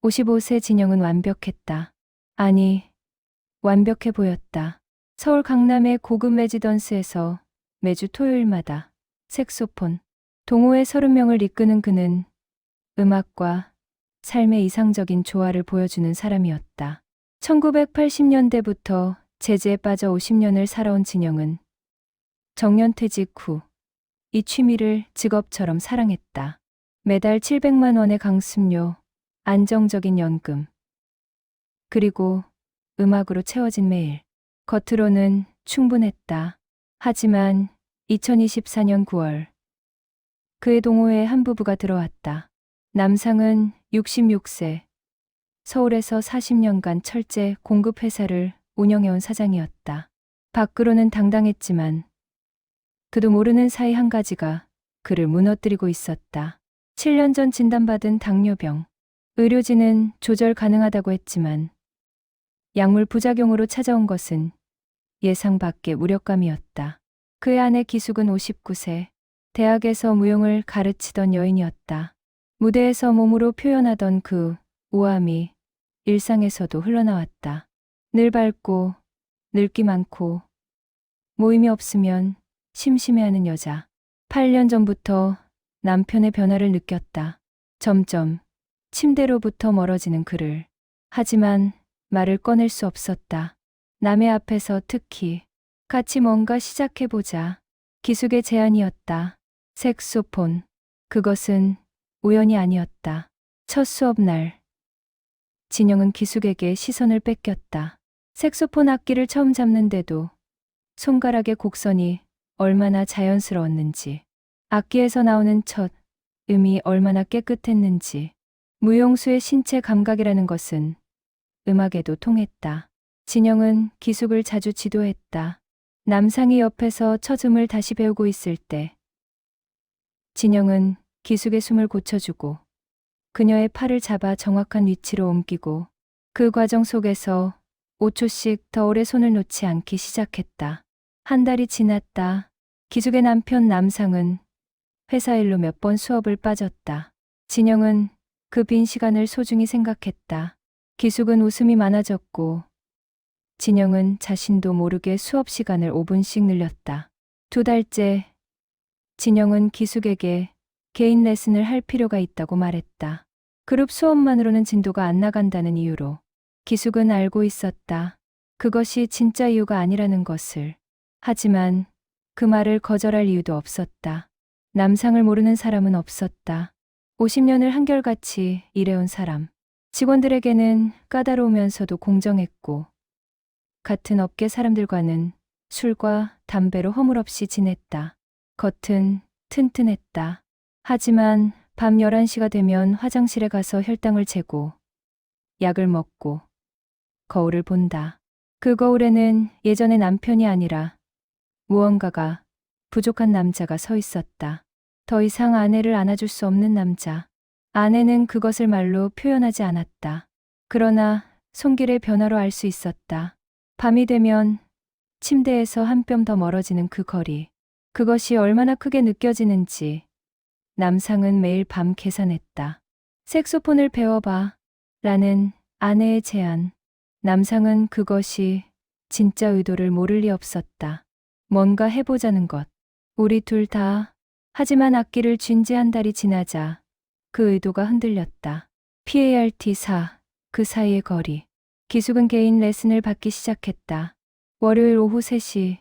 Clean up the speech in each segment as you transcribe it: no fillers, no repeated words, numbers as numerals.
55세 진영은 완벽했다. 아니, 완벽해 보였다. 서울 강남의 고급 레지던스에서 매주 토요일마다 색소폰, 동호회 30명을 이끄는 그는 음악과 삶의 이상적인 조화를 보여주는 사람이었다. 1980년대부터 재즈에 빠져 50년을 살아온 진영은 정년퇴직 후 이 취미를 직업처럼 사랑했다. 매달 700만 원의 강습료, 안정적인 연금, 그리고 음악으로 채워진 매일. 겉으로는 충분했다. 하지만 2024년 9월 그의 동호회에 한 부부가 들어왔다. 남상은 66세, 서울에서 40년간 철제 공급회사를 운영해온 사장이었다. 밖으로는 당당했지만 그도 모르는 사이 한 가지가 그를 무너뜨리고 있었다. 7년 전 진단받은 당뇨병. 의료진은 조절 가능하다고 했지만 약물 부작용으로 찾아온 것은 예상 밖의 무력감이었다. 그의 아내 기숙은 59세, 대학에서 무용을 가르치던 여인이었다. 무대에서 몸으로 표현하던 그 우아함이 일상에서도 흘러나왔다. 늘 밝고 늙기 많고 모임이 없으면 심심해하는 여자. 8년 전부터 남편의 변화를 느꼈다. 점점 침대로부터 멀어지는 그를. 하지만 말을 꺼낼 수 없었다. 남의 앞에서 특히 같이 뭔가 시작해보자. 기숙의 제안이었다. 색소폰. 그것은 우연이 아니었다. 첫 수업 날 진영은 기숙에게 시선을 뺏겼다. 색소폰 악기를 처음 잡는데도 손가락의 곡선이 얼마나 자연스러웠는지, 악기에서 나오는 첫 음이 얼마나 깨끗했는지. 무용수의 신체 감각이라는 것은 음악에도 통했다. 진영은 기숙을 자주 지도했다. 남상이 옆에서 첫 음을 다시 배우고 있을 때 진영은 기숙의 숨을 고쳐주고 그녀의 팔을 잡아 정확한 위치로 옮기고 그 과정 속에서 5초씩 더 오래 손을 놓지 않기 시작했다. 한 달이 지났다. 기숙의 남편 남상은 회사 일로 몇 번 수업을 빠졌다. 진영은 그 빈 시간을 소중히 생각했다. 기숙은 웃음이 많아졌고 진영은 자신도 모르게 수업 시간을 5분씩 늘렸다. 2달째 진영은 기숙에게 개인 레슨을 할 필요가 있다고 말했다. 그룹 수업만으로는 진도가 안 나간다는 이유로. 기숙은 알고 있었다. 그것이 진짜 이유가 아니라는 것을. 하지만 그 말을 거절할 이유도 없었다. 남상을 모르는 사람은 없었다. 50년을 한결같이 일해온 사람. 직원들에게는 까다로우면서도 공정했고 같은 업계 사람들과는 술과 담배로 허물없이 지냈다. 겉은 튼튼했다. 하지만 밤 11시가 되면 화장실에 가서 혈당을 재고 약을 먹고 거울을 본다. 그 거울에는 예전의 남편이 아니라 무언가가 부족한 남자가 서 있었다. 더 이상 아내를 안아줄 수 없는 남자. 아내는 그것을 말로 표현하지 않았다. 그러나 손길의 변화로 알 수 있었다. 밤이 되면 침대에서 한 뼘 더 멀어지는 그 거리. 그것이 얼마나 크게 느껴지는지 남상은 매일 밤 계산했다. 색소폰을 배워봐 라는 아내의 제안. 남상은 그것이 진짜 의도를 모를 리 없었다. 뭔가 해보자는 것. 우리 둘 다. 하지만 악기를 쥔 지 한 달이 지나자 그 의도가 흔들렸다. PART4, 그 사이의 거리. 기숙은 개인 레슨을 받기 시작했다. 월요일 오후 3시.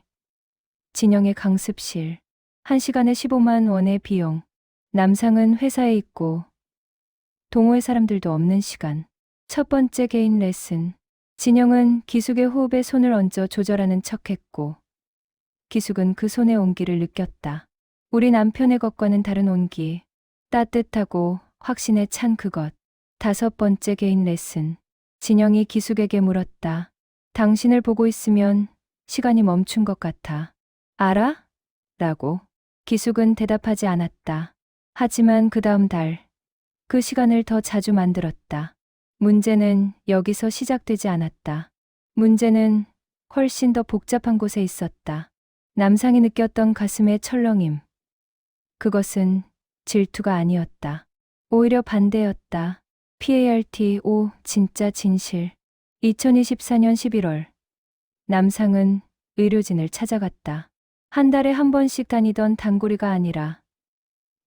진영의 강습실. 1시간에 15만 원의 비용. 남상은 회사에 있고 동호회 사람들도 없는 시간. 첫 번째 개인 레슨. 진영은 기숙의 호흡에 손을 얹어 조절하는 척했고 기숙은 그 손의 온기를 느꼈다. 우리 남편의 것과는 다른 온기. 따뜻하고 확신에 찬 그것. 5번째 개인 레슨. 진영이 기숙에게 물었다. 당신을 보고 있으면 시간이 멈춘 것 같아. 알아? 라고. 기숙은 대답하지 않았다. 하지만 그 다음 달, 그 시간을 더 자주 만들었다. 문제는 여기서 시작되지 않았다. 문제는 훨씬 더 복잡한 곳에 있었다. 남상이 느꼈던 가슴의 철렁임. 그것은 질투가 아니었다. 오히려 반대였다. PART 5 진짜 진실. 2024년 11월. 남상은 의료진을 찾아갔다. 한 달에 한 번씩 다니던 단골이가 아니라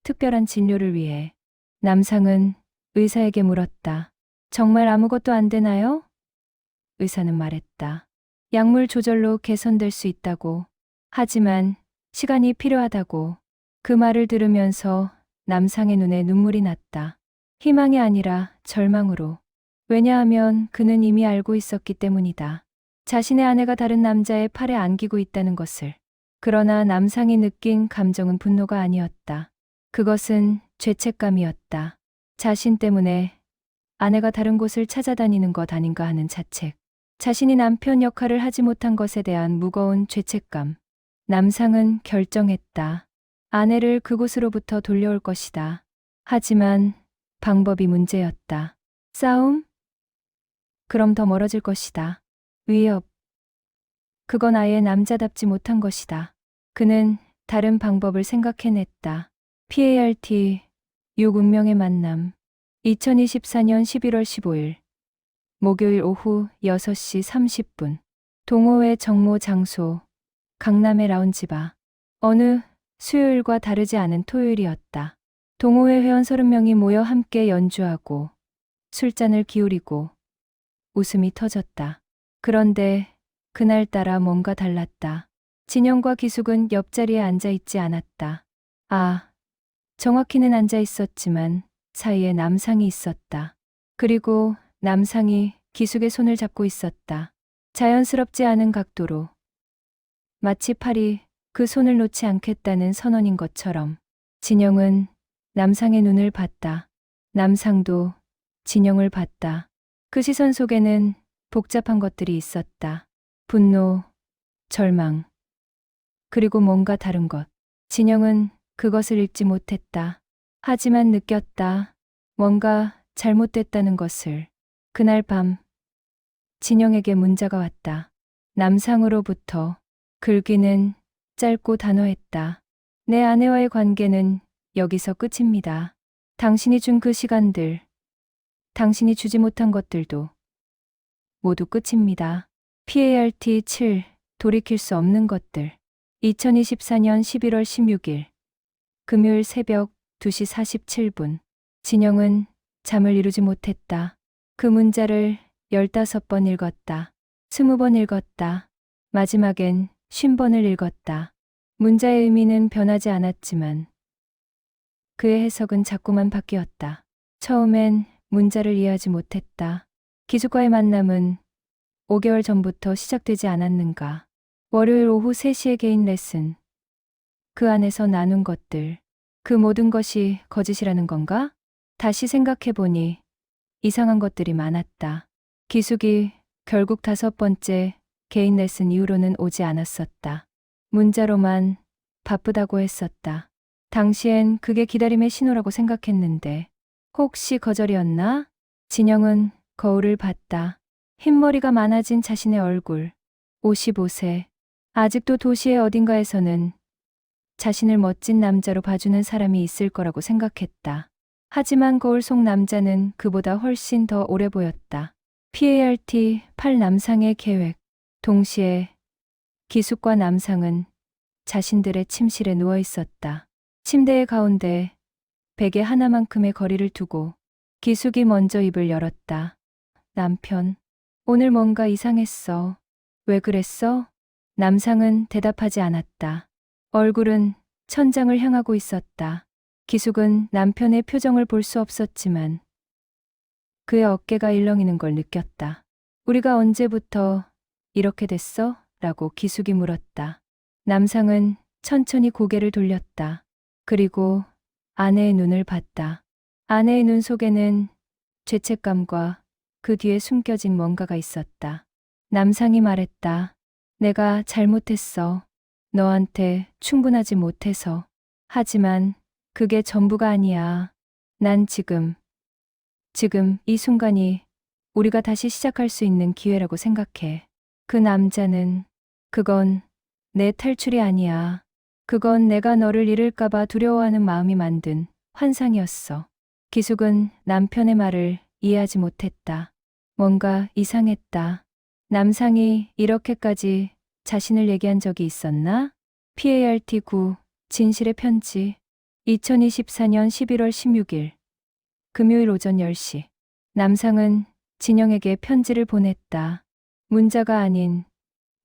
특별한 진료를 위해. 남상은 의사에게 물었다. 정말 아무것도 안 되나요? 의사는 말했다. 약물 조절로 개선될 수 있다고. 하지만 시간이 필요하다고. 그 말을 들으면서 남상의 눈에 눈물이 났다. 희망이 아니라 절망으로. 왜냐하면 그는 이미 알고 있었기 때문이다. 자신의 아내가 다른 남자의 팔에 안기고 있다는 것을. 그러나 남상이 느낀 감정은 분노가 아니었다. 그것은 죄책감이었다. 자신 때문에 아내가 다른 곳을 찾아다니는 것 아닌가 하는 자책. 자신이 남편 역할을 하지 못한 것에 대한 무거운 죄책감. 남상은 결정했다. 아내를 그곳으로부터 돌려올 것이다. 하지만 방법이 문제였다. 싸움? 그럼 더 멀어질 것이다. 위협. 그건 아예 남자답지 못한 것이다. 그는 다른 방법을 생각해냈다. PART 6 운명의 만남. 2024년 11월 15일. 목요일 오후 6시 30분. 동호회 정모 장소. 강남의 라운지바. 어느 수요일과 다르지 않은 토요일이었다. 동호회 회원 30명이 모여 함께 연주하고 술잔을 기울이고 웃음이 터졌다. 그런데 그날따라 뭔가 달랐다. 진영과 기숙은 옆자리에 앉아 있지 않았다. 정확히는 앉아 있었지만 사이에 남상이 있었다. 그리고 남상이 기숙의 손을 잡고 있었다. 자연스럽지 않은 각도로. 마치 팔이 그 손을 놓지 않겠다는 선언인 것처럼. 진영은 남상의 눈을 봤다. 남상도 진영을 봤다. 그 시선 속에는 복잡한 것들이 있었다. 분노, 절망, 그리고 뭔가 다른 것. 진영은 그것을 읽지 못했다. 하지만 느꼈다. 뭔가 잘못됐다는 것을. 그날 밤 진영에게 문자가 왔다. 남상으로부터. 글귀는 짧고 단호했다. 내 아내와의 관계는 여기서 끝입니다. 당신이 준 그 시간들, 당신이 주지 못한 것들도 모두 끝입니다. PART 7 돌이킬 수 없는 것들. 2024년 11월 16일 금요일 새벽 2시 47분. 진영은 잠을 이루지 못했다. 그 문자를 15번 읽었다. 20번 읽었다. 마지막엔 50번을 읽었다. 문자의 의미는 변하지 않았지만 그의 해석은 자꾸만 바뀌었다. 처음엔 문자를 이해하지 못했다. 기숙과의 만남은 5개월 전부터 시작되지 않았는가. 월요일 오후 3시에 개인 레슨. 그 안에서 나눈 것들. 그 모든 것이 거짓이라는 건가? 다시 생각해보니 이상한 것들이 많았다. 기숙이 결국 5번째 개인 레슨 이후로는 오지 않았었다. 문자로만 바쁘다고 했었다. 당시엔 그게 기다림의 신호라고 생각했는데 혹시 거절이었나? 진영은 거울을 봤다. 흰머리가 많아진 자신의 얼굴. 55세. 아직도 도시의 어딘가에서는 자신을 멋진 남자로 봐주는 사람이 있을 거라고 생각했다. 하지만 거울 속 남자는 그보다 훨씬 더 오래 보였다. PART 8 남상의 계획. 동시에 기숙과 남상은 자신들의 침실에 누워 있었다. 침대의 가운데 베개 하나만큼의 거리를 두고 기숙이 먼저 입을 열었다. 남편, 오늘 뭔가 이상했어. 왜 그랬어? 남상은 대답하지 않았다. 얼굴은 천장을 향하고 있었다. 기숙은 남편의 표정을 볼 수 없었지만 그의 어깨가 일렁이는 걸 느꼈다. 우리가 언제부터 이렇게 됐어? 라고 기숙이 물었다. 남상은 천천히 고개를 돌렸다. 그리고 아내의 눈을 봤다. 아내의 눈 속에는 죄책감과 그 뒤에 숨겨진 뭔가가 있었다. 남상이 말했다. 내가 잘못했어. 너한테 충분하지 못해서. 하지만 그게 전부가 아니야. 난 지금 이 순간이 우리가 다시 시작할 수 있는 기회라고 생각해. 그 남자는, 그건 내 탈출이 아니야. 그건 내가 너를 잃을까봐 두려워하는 마음이 만든 환상이었어. 기숙은 남편의 말을 이해하지 못했다. 뭔가 이상했다. 남상이 이렇게까지 자신을 얘기한 적이 있었나? PART 9 진실의 편지 2024년 11월 16일 금요일 오전 10시 남상은 진영에게 편지를 보냈다. 문자가 아닌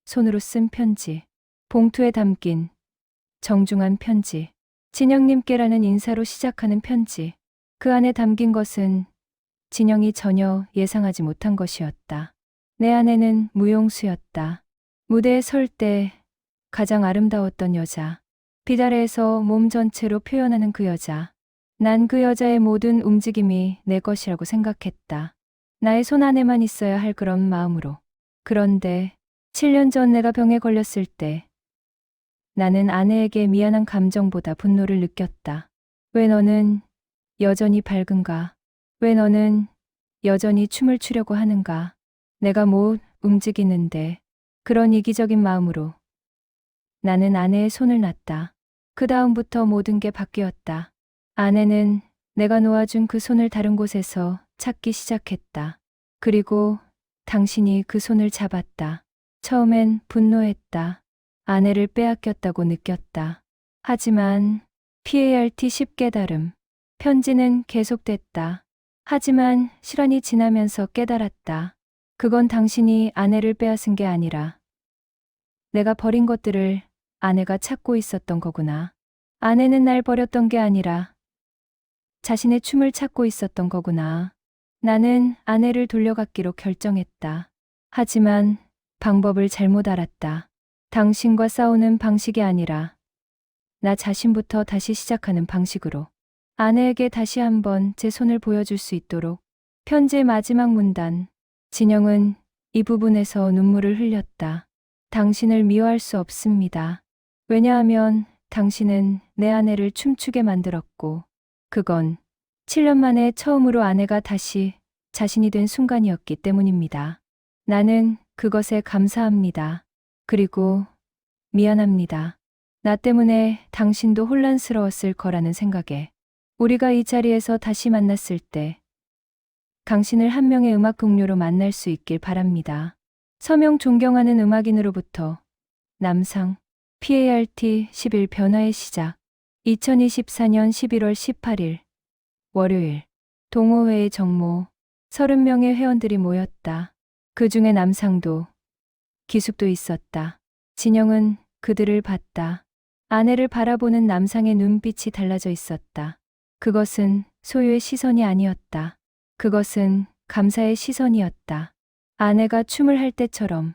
손으로 쓴 편지. 봉투에 담긴 정중한 편지. 진영님께라는 인사로 시작하는 편지. 그 안에 담긴 것은 진영이 전혀 예상하지 못한 것이었다. 내 아내는 무용수였다. 무대에 설 때 가장 아름다웠던 여자. 빛 아래에서 몸 전체로 표현하는 그 여자. 난 그 여자의 모든 움직임이 내 것이라고 생각했다. 나의 손 안에만 있어야 할 그런 마음으로. 그런데 7년 전 내가 병에 걸렸을 때 나는 아내에게 미안한 감정보다 분노를 느꼈다. 왜 너는 여전히 밝은가? 왜 너는 여전히 춤을 추려고 하는가? 내가 못 움직이는데 그런 이기적인 마음으로 나는 아내의 손을 놨다. 그 다음부터 모든 게 바뀌었다. 아내는 내가 놓아준 그 손을 다른 곳에서 찾기 시작했다. 그리고 당신이 그 손을 잡았다. 처음엔 분노했다. 아내를 빼앗겼다고 느꼈다. 하지만 PART 10 깨달음. 편지는 계속됐다. 하지만 시간이 지나면서 깨달았다. 그건 당신이 아내를 빼앗은 게 아니라 내가 버린 것들을 아내가 찾고 있었던 거구나. 아내는 날 버렸던 게 아니라 자신의 춤을 찾고 있었던 거구나. 나는 아내를 돌려받기로 결정했다. 하지만 방법을 잘못 알았다. 당신과 싸우는 방식이 아니라 나 자신부터 다시 시작하는 방식으로. 아내에게 다시 한번 제 손을 보여줄 수 있도록. 편지의 마지막 문단. 진영은 이 부분에서 눈물을 흘렸다. 당신을 미워할 수 없습니다. 왜냐하면 당신은 내 아내를 춤추게 만들었고 그건 7년 만에 처음으로 아내가 다시 자신이 된 순간이었기 때문입니다. 나는 그것에 감사합니다. 그리고 미안합니다. 나 때문에 당신도 혼란스러웠을 거라는 생각에 우리가 이 자리에서 다시 만났을 때 당신을 한 명의 음악 동료로 만날 수 있길 바랍니다. 서명 존경하는 음악인으로부터 남상 PART 10일 변화의 시작 2024년 11월 18일 월요일 동호회의 정모 30명의 회원들이 모였다. 그 중에 남상도 기숙도 있었다. 진영은 그들을 봤다. 아내를 바라보는 남상의 눈빛이 달라져 있었다. 그것은 소유의 시선이 아니었다. 그것은 감사의 시선이었다. 아내가 춤을 할 때처럼.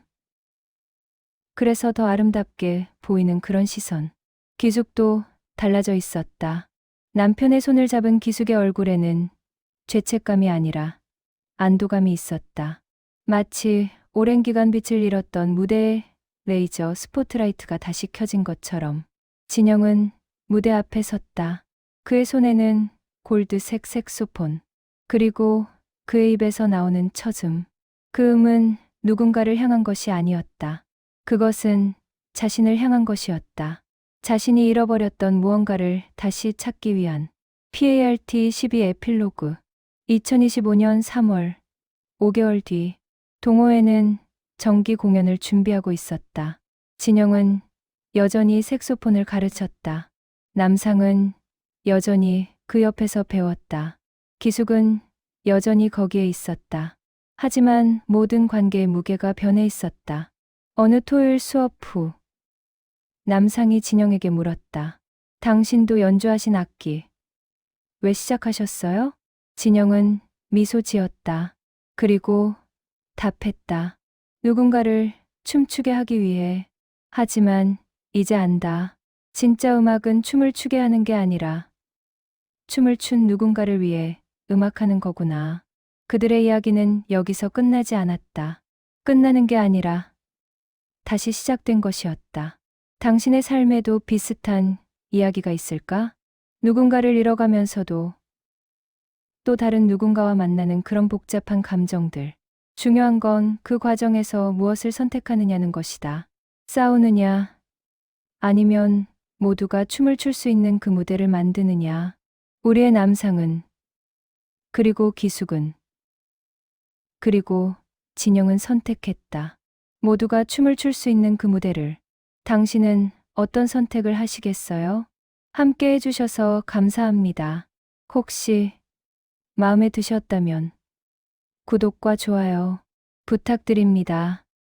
그래서 더 아름답게 보이는 그런 시선. 기숙도 달라져 있었다. 남편의 손을 잡은 기숙의 얼굴에는 죄책감이 아니라 안도감이 있었다. 마치 오랜 기간 빛을 잃었던 무대에 레이저 스포트라이트가 다시 켜진 것처럼. 진영은 무대 앞에 섰다. 그의 손에는 골드색 색소폰. 그리고 그의 입에서 나오는 첫 그 음은 누군가를 향한 것이 아니었다. 그것은 자신을 향한 것이었다. 자신이 잃어버렸던 무언가를 다시 찾기 위한 PART 12 에필로그 2025년 3월 5개월 뒤 동호회는 정기 공연을 준비하고 있었다. 진영은 여전히 색소폰을 가르쳤다. 남상은 여전히 그 옆에서 배웠다. 기숙은 여전히 거기에 있었다. 하지만 모든 관계의 무게가 변해 있었다. 어느 토요일 수업 후 남상이 진영에게 물었다. 당신도 연주하신 악기 왜 시작하셨어요? 진영은 미소 지었다. 그리고 답했다. 누군가를 춤추게 하기 위해. 하지만 이제 안다. 진짜 음악은 춤을 추게 하는 게 아니라 춤을 춘 누군가를 위해 음악하는 거구나. 그들의 이야기는 여기서 끝나지 않았다. 끝나는 게 아니라 다시 시작된 것이었다. 당신의 삶에도 비슷한 이야기가 있을까? 누군가를 잃어가면서도 또 다른 누군가와 만나는 그런 복잡한 감정들. 중요한 건 그 과정에서 무엇을 선택하느냐는 것이다. 싸우느냐, 아니면 모두가 춤을 출 수 있는 그 무대를 만드느냐. 우리의 남상은, 그리고 기숙은 그리고 진영은 선택했다. 모두가 춤을 출 수 있는 그 무대를. 당신은 어떤 선택을 하시겠어요? 함께 해주셔서 감사합니다. 혹시 마음에 드셨다면 구독과 좋아요 부탁드립니다.